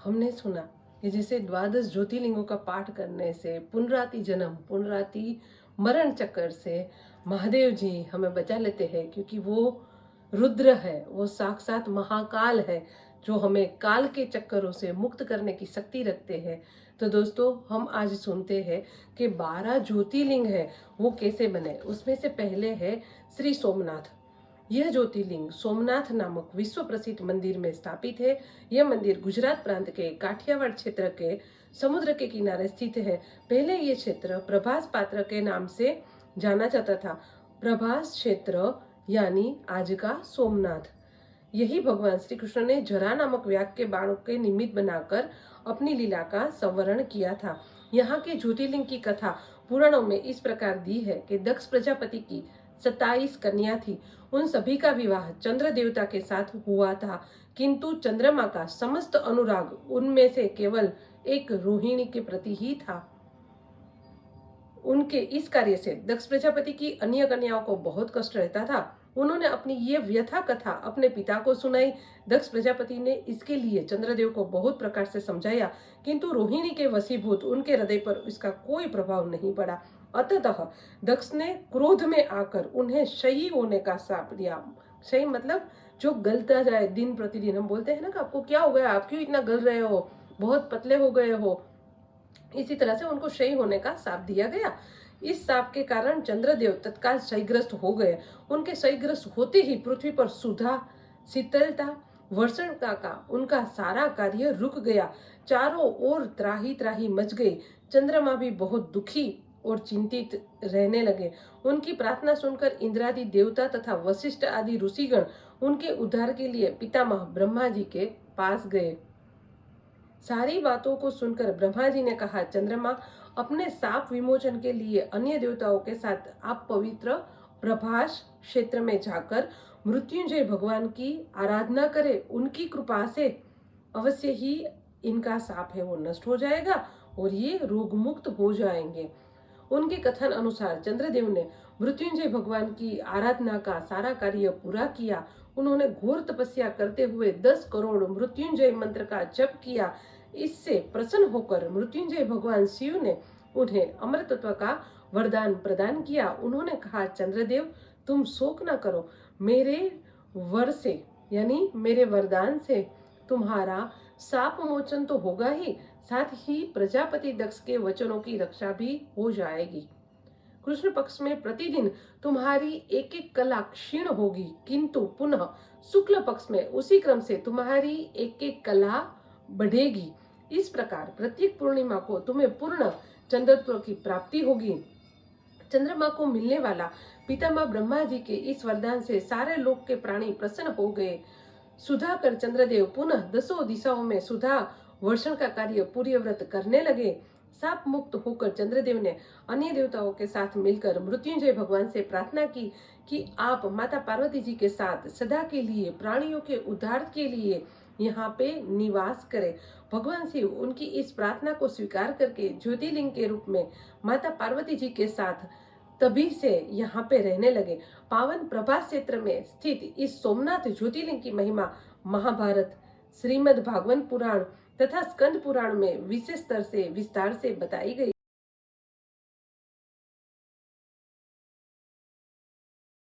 हमने सुना कि जैसे द्वादश ज्योतिर्लिंगों का पाठ करने से पुनराति जन्म पुनराति मरण चक्कर से महादेव जी हमें बचा लेते हैं, क्योंकि वो रुद्र है, वो साक्षात महाकाल है जो हमें काल के चक्करों से मुक्त करने की शक्ति रखते हैं। तो दोस्तों, हम आज सुनते हैं कि 12 ज्योतिर्लिंग है वो कैसे बने। उसमें से पहले है श्री सोमनाथ। यह ज्योतिर्लिंग सोमनाथ नामक विश्व प्रसिद्ध मंदिर में स्थापित है। यह मंदिर गुजरात प्रांत के काठियावाड़ क्षेत्र के समुद्र के किनारे स्थित है। पहले यह क्षेत्र प्रभास पात्र के नाम से जाना जाता था। प्रभास क्षेत्र यानी आज का सोमनाथ। यही भगवान श्री कृष्ण ने जरा नामक व्याघ के बाणों के निमित्त बनाकर अपनी लीला का संवरण किया था। यहाँ के ज्योतिर्लिंग की कथा पुराणों में इस प्रकार दी है कि दक्ष प्रजापति की 27 कन्या थी। उन सभी का विवाह चंद्र देवता के साथ हुआ था, किंतु चंद्रमा का समस्त अनुराग उनमें से केवल एक रोहिणी के प्रति ही था। उनके इस कार्य से दक्ष प्रजापति की अन्य कन्याओं को बहुत कष्ट रहता था। उन्होंने अपनी ये व्यथा कथा अपने पिता को सुनाई। दक्ष प्रजापति ने इसके लिए चंद्रदेव को बहुत प्रकार से समझाया, किंतु रोहिणी के वशीभूत उनके हृदय पर इसका कोई प्रभाव नहीं पड़ा। अतः दक्ष ने क्रोध में आकर उन्हें शयी होने का शाप दिया। शयी मतलब जो गलता जाए दिन प्रतिदिन। हम बोलते हैं ना कि आपको क्या हो गया, आप क्यों इतना गल रहे हो, बहुत पतले हो गए हो। इसी तरह से उनको क्षय होने का शाप दिया गया। इस शाप के कारण चंद्रदेव तत्काल क्षयग्रस्त हो गए। उनके क्षयग्रस्त होते ही पृथ्वी पर सुधा, शीतलता, वर्षण का उनका सारा कार्य रुक गया। चारों ओर त्राही त्राही मच गई। चंद्रमा भी बहुत दुखी और चिंतित रहने लगे। उनकी प्रार्थना सुनकर इंद्रादि देवता तथा वशिष्ठ आदि ऋषिगण उनके उद्धार के लिए पितामह ब्रह्मा जी के पास गए। सारी बातों को सुनकर ब्रह्मा जी ने कहा, चंद्रमा, अपने शाप विमोचन के लिए अन्य देवताओं के साथ आप पवित्र प्रभास क्षेत्र में जाकर मृत्युंजय भगवान की आराधना करें। उनकी कृपा से अवश्य ही इनका शाप है वो नष्ट हो जाएगा और ये रोग मुक्त हो जाएंगे। उनके कथन अनुसार चंद्रदेव ने मृत्युंजय भगवान की आराधना का सारा कार्य पूरा किया। उन्होंने घोर तपस्या करते हुए 10 करोड़ मृत्युंजय मंत्र का जप किया। इससे प्रसन्न होकर मृत्युंजय भगवान शिव ने उन्हें अमृतत्व का वरदान प्रदान किया। उन्होंने कहा, चंद्रदेव, तुम शोक न करो। मेरे वर से यानी मेरे वरदान से तुम्हारा शाप मोचन तो होगा ही, साथ ही प्रजापति दक्ष के वचनों की रक्षा भी हो जाएगी। कृष्ण पक्ष में प्रतिदिन तुम्हारी एक एक कला क्षीण होगी, किंतु पुनः शुक्ल पक्ष में उसी क्रम से तुम्हारी एक एक कला बढ़ेगी। इस प्रकार प्रत्येक पूर्णिमा को तुम्हें पूर्ण चंद्रत्व की प्राप्ति होगी। चंद्रमा को मिलने वाला पितामह ब्रह्मा जी के इस वरदान से सारे लोक के प्राणी प्रसन्न हो गए। सुधा कर चंद्रदेव पुनः 10 दिशाओं में सुधा वर्षण का कार्य पूरी व्रत करने लगे। शाप मुक्त होकर चंद्रदेव ने अन्य देवताओं के साथ मिलकर मृत्युंजय भगवान से प्रार्थना की कि आप माता पार्वती जी के साथ सदा के लिए प्राणियों के उद्धार के लिए यहाँ पे निवास करें। भगवान शिव उनकी इस प्रार्थना को स्वीकार करके ज्योतिर्लिंग के रूप में माता पार्वती जी के साथ तभी से यहाँ पे रहने लगे। पावन प्रभास क्षेत्र में स्थित इस सोमनाथ ज्योतिर्लिंग की महिमा महाभारत, श्रीमद् भागवत पुराण तथा स्कंद पुराण में विशेष स्तर से विस्तार से बताई गई।